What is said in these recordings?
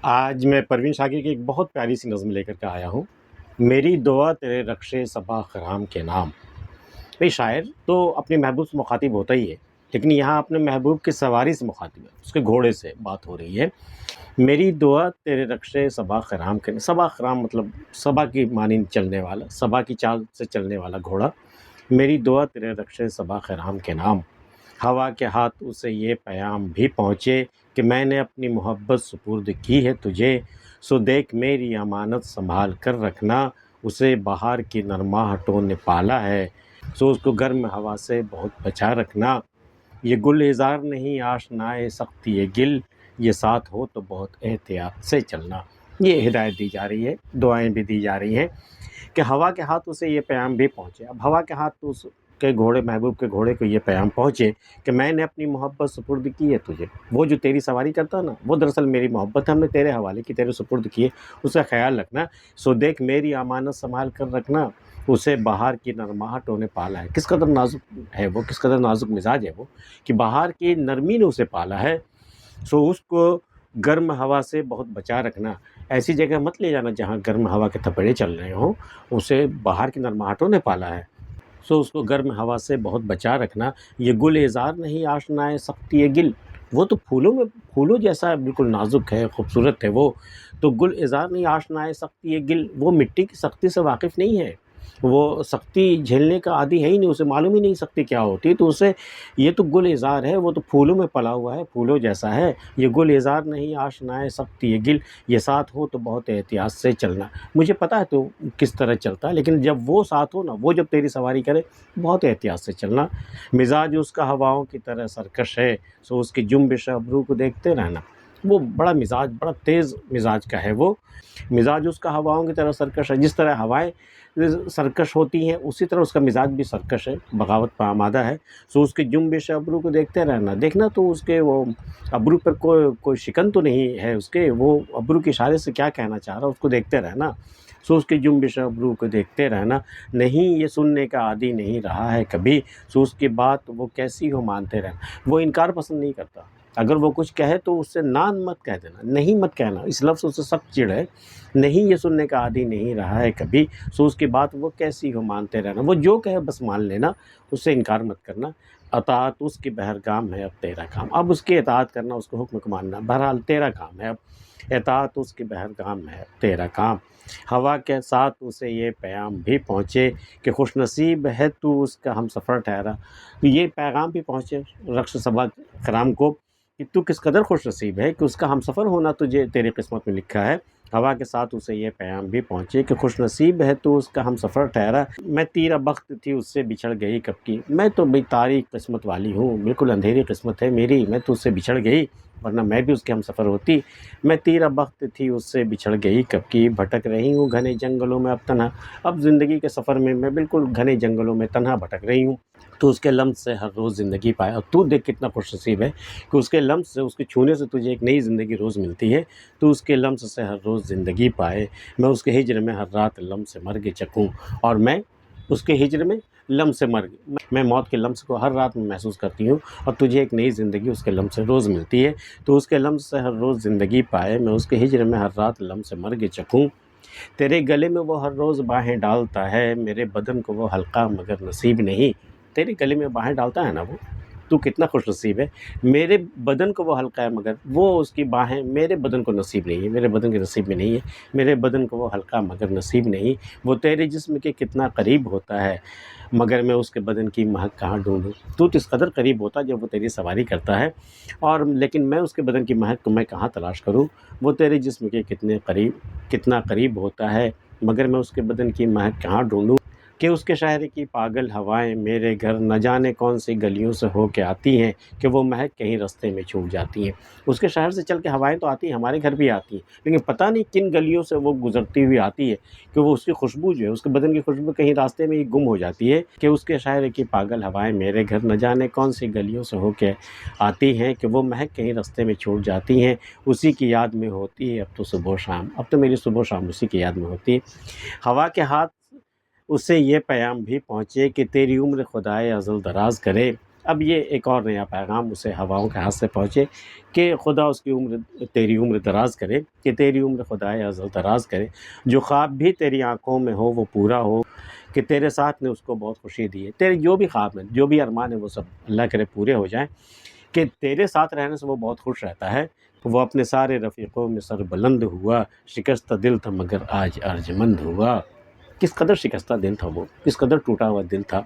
آج میں پروین شاکر کی ایک بہت پیاری سی نظم لے کر کے آیا ہوں۔ میری دعا تیرے رقص صبا خرام کے نام۔ بھئی شاعر تو اپنے محبوب سے مخاطب ہوتا ہی ہے، لیکن یہاں اپنے محبوب کی سواری سے مخاطب ہے، اس کے گھوڑے سے بات ہو رہی ہے۔ میری دعا تیرے رقص صبا خرام کے، صبا خرام مطلب صبا کی مانند چلنے والا، صبا کی چال سے چلنے والا گھوڑا۔ میری دعا تیرے رقص صبا خرام کے نام، ہوا کے ہاتھ اسے یہ پیام بھی پہنچے کہ میں نے اپنی محبت سپرد کی ہے تجھے، سو دیکھ میری امانت سنبھال کر رکھنا، اسے بہار کی نرماہٹوں نے پالا ہے، سو اس کو گرم ہوا سے بہت بچا رکھنا، یہ گل ہزار نہیں آشنائے سختی یہ گل، یہ ساتھ ہو تو بہت احتیاط سے چلنا۔ یہ ہدایت دی جا رہی ہے، دعائیں بھی دی جا رہی ہیں کہ ہوا کے ہاتھ اسے یہ پیام بھی پہنچے۔ اب ہوا کے ہاتھ تو اس کے گھوڑے، محبوب کے گھوڑے کو یہ پیام پہنچے کہ میں نے اپنی محبت سپرد کی ہے تجھے۔ وہ جو تیری سواری کرتا نا، وہ دراصل میری محبت ہے، ہم نے تیرے حوالے کی، تیرے سپرد کی ہے، اس کا خیال رکھنا، سو دیکھ میری امانت سنبھال کر رکھنا، اسے بہار کی نرماہٹوں نے پالا ہے۔ کس قدر نازک ہے وہ، کس قدر نازک مزاج ہے وہ کہ بہار کی نرمی نے اسے پالا ہے، سو اس کو گرم ہوا سے بہت بچا رکھنا۔ ایسی جگہ مت لے جانا جہاں گرم ہوا کے تھپڑے چل رہے ہوں، اسے بہار کی نرماہٹوں نے پالا ہے، سو اس کو گرم ہوا سے بہت بچا رکھنا، یہ گل اظہار نہیں آشنائے سختی یہ گل۔ وہ تو پھولوں جیسا بالکل نازک ہے، خوبصورت ہے وہ، تو گل اظہار نہیں آشنائے سختی یہ گل، وہ مٹی کی سختی سے واقف نہیں ہے، وہ سختی جھیلنے کا عادی ہے ہی نہیں، اسے معلوم ہی نہیں سختی کیا ہوتی ہے، تو اسے یہ تو گل اظہار ہے، وہ تو پھولوں میں پلا ہوا ہے، پھولوں جیسا ہے، یہ گل اظہار نہیں آشنائے سختی یہ گل، یہ ساتھ ہو تو بہت احتیاط سے چلنا۔ مجھے پتا ہے تو کس طرح چلتا ہے، لیکن جب وہ ساتھ ہو نا، وہ جب تیری سواری کرے، بہت احتیاط سے چلنا۔ مزاج اس کا ہواؤں کی طرح سرکش ہے، سو اس کی جنبش ابرو کو دیکھتے رہنا۔ وہ بڑا تیز مزاج کا ہے، وہ مزاج اس کا ہواؤں کی طرح سرکش ہے، جس طرح ہوائیں سرکش ہوتی ہیں اسی طرح اس کا مزاج بھی سرکش ہے، بغاوت پہ آمادہ ہے، سو اس کی جنبش ابرو کو دیکھتے رہنا۔ دیکھنا تو اس کے وہ ابرو پر کوئی شکن تو نہیں ہے اس کے، وہ ابرو کے اشارے سے کیا کہنا چاہ رہا ہے اس کو دیکھتے رہنا، سو اس کی جنبش ابرو کو دیکھتے رہنا۔ نہیں یہ سننے کا عادی نہیں رہا ہے کبھی، سو اس کی بات وہ کیسی ہو مانتے رہنا۔ وہ انکار پسند نہیں کرتا، اگر وہ کچھ کہے تو اس سے نان مت کہہ دینا، نہیں مت کہنا، اس لفظ سے سخت چڑ ہے۔ نہیں یہ سننے کا عادی نہیں رہا ہے کبھی، سو اس کی بات وہ کیسی ہو مانتے رہنا۔ وہ جو کہے بس مان لینا، اس سے انکار مت کرنا۔ اطاعت اس کی بہرگام ہے اب تیرا کام، اب اس کی اطاعت کرنا، اس کو حکم کو ماننا، بہرحال تیرا کام ہے اب، اطاعت اس کی بہرگام ہے اب تیرا کام۔ ہوا کے ساتھ اسے یہ پیام بھی پہنچے کہ خوش نصیب ہے تو اس کا ہم سفر ٹھہرا۔ یہ پیغام بھی پہنچے رقص صبا کرام کو کہ تو کس قدر خوش نصیب ہے کہ اس کا ہم سفر ہونا تجھے تیری قسمت میں لکھا ہے۔ ہوا کے ساتھ اسے یہ پیام بھی پہنچے کہ خوش نصیب ہے تو اس کا ہم سفر ٹھہرا، میں تیرا بخت تھی اس سے بچھڑ گئی کب کی، میں تو بھئی تاریک قسمت والی ہوں، بالکل اندھیری قسمت ہے میری، میں تو اس سے بچھڑ گئی، ورنہ میں بھی اس کے ہم سفر ہوتی، میں تیرا بخت تھی اس سے بچھڑ گئی کب کی، بھٹک رہی ہوں گھنے جنگلوں میں اب تنہا، اب زندگی کے سفر میں میں بالکل گھنے جنگلوں میں تنہا بھٹک رہی ہوں، تو اس کے لمس سے ہر روز زندگی پائے۔ اور تو دیکھ کتنا خوش نصیب ہے کہ اس کے لمس سے، اس کے چھونے سے تجھے ایک نئی زندگی روز ملتی ہے، تو اس کے لمس سے ہر روز زندگی پائے، میں اس کے ہجر میں ہر رات لمس مرگ چکوں، اور میں اس کے ہجر میں لمس مرگ، میں موت کے لمس کو ہر رات میں محسوس کرتی ہوں، اور تجھے ایک نئی زندگی اس کے لمس سے روز ملتی ہے، تو اس کے لمس سے ہر روز زندگی پائے، میں اس کے ہجر میں ہر رات لمس مرگ چکوں، تیرے گلے میں وہ ہر روز باہیں ڈالتا ہے، میرے بدن کو وہ حلقہ مگر نصیب نہیں۔ تیرے گلے میں باہیں ڈالتا ہے نا وہ، تو کتنا خوش نصیب ہے، میرے بدن کو وہ حلقہ ہے مگر وہ اس کی باہیں میرے بدن کو نصیب نہیں ہے، میرے بدن کے نصیب میں نہیں ہے، میرے بدن کو وہ حلقہ مگر نصیب نہیں، وہ تیرے جسم کے کتنا قریب ہوتا ہے مگر میں اس کے بدن کی مہک کہاں ڈھونڈوں۔ تو اس قدر قریب ہوتا جب وہ تیری سواری کرتا ہے، اور لیکن میں اس کے بدن کی مہک کو میں کہاں تلاش کروں، وہ تیرے جسم کے کتنا قریب ہوتا ہے مگر میں اس کے بدن کی مہک کہاں ڈھونڈوں، کہ اس کے شہر کی پاگل ہوائیں میرے گھر نہ جانے کون سی گلیوں سے ہو کے آتی ہیں، کہ وہ مہک کہیں رستے میں چھوٹ جاتی ہیں۔ اس کے شہر سے چل کے ہوائیں تو آتی ہیں، ہمارے گھر بھی آتی ہیں، لیکن پتہ نہیں کن گلیوں سے وہ گزرتی ہوئی آتی ہے کہ وہ اس کی خوشبو جو ہے، اس کے بدن کی خوشبو کہیں راستے میں ہی گم ہو جاتی ہے، کہ اس کے شہر کی پاگل ہوائیں میرے گھر نہ جانے کون سی گلیوں سے ہو کے آتی ہیں، کہ وہ مہک کہیں رستے میں چھوٹ جاتی ہیں، اسی کی یاد میں ہوتی ہے اب تو صبح و شام، اب تو میری صبح و شام اسی کی یاد میں ہوتی ہے۔ ہوا کے ہاتھ اس سے یہ پیام بھی پہنچے کہ تیری عمر خدائے ازل دراز کرے، اب یہ ایک اور نیا پیغام اسے ہواؤں کے ہاتھ سے پہنچے کہ خدا اس کی عمر تیری عمر دراز کرے، کہ تیری عمر خدائے ازل دراز کرے، جو خواب بھی تیری آنکھوں میں ہو وہ پورا ہو، کہ تیرے ساتھ نے اس کو بہت خوشی دی ہے، تیرے جو بھی خواب ہیں جو بھی ارمان ہیں وہ سب اللہ کرے پورے ہو جائیں، کہ تیرے ساتھ رہنے سے وہ بہت خوش رہتا ہے۔ وہ اپنے سارے رفیقوں میں سر بلند ہوا، شکستہ دل تھا مگر آج ارجمند ہوا۔ کس قدر شکستہ دل تھا وہ، کس قدر ٹوٹا ہوا دل تھا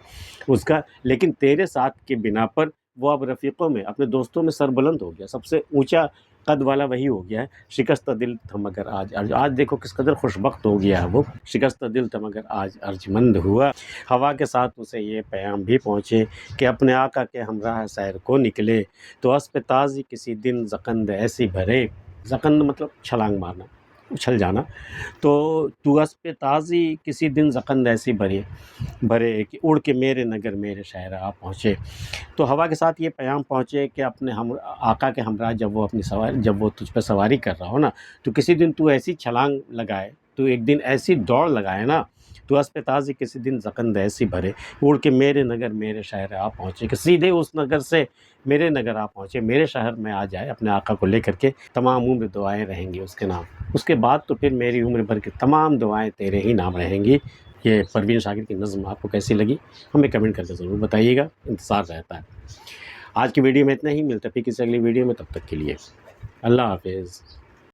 اس کا، لیکن تیرے ساتھ کے بنا پر وہ اب رفیقوں میں، اپنے دوستوں میں سر بلند ہو گیا، سب سے اونچا قد والا وہی ہو گیا ہے۔ شکستہ دل تھا مگر آج دیکھو کس قدر خوش بخت ہو گیا ہے وہ، شکستہ دل تھا مگر آج ارجمند ہوا۔ ہوا کے ساتھ اسے یہ پیغام بھی پہنچے کہ اپنے آقا کے ہمراہ سیر کو نکلے، تو اسپِ تازی کسی دن زقند ایسی بھرے، زقند مطلب چھلانگ مارنا، اچھل جانا، تو اسپِ تازی کسی دن زقند ایسی بھرے کہ اڑ کے میرے نگر میرے شہر آ پہنچے۔ تو ہوا کے ساتھ یہ پیغام پہنچے کہ اپنے آقا کے ہمراہ جب وہ تجھ پہ سواری کر رہا ہو نا، تو کسی دن تو ایسی چھلانگ لگائے، تو ایک دن ایسی دوڑ لگائے نا، تو اسپِ تازی کسی دن زقند ایسی بھرے، اڑ کے میرے نگر میرے شہر آ پہنچے، کہ سیدھے اس نگر سے میرے نگر آ پہنچے، میرے شہر میں آ جائے اپنے آقا کو لے کر کے، تمام عمر دعائیں رہیں گی اس کے نام، اس کے بعد تو پھر میری عمر بھر کی تمام دعائیں تیرے ہی نام رہیں گی۔ یہ پروین شاکر کی نظم آپ کو کیسی لگی ہمیں کمنٹ کر کے ضرور بتائیے گا، انتظار رہتا ہے۔ آج کی ویڈیو میں اتنا ہی، ملتے پھر کسی اگلی ویڈیو میں، تب تک کے لیے اللہ حافظ۔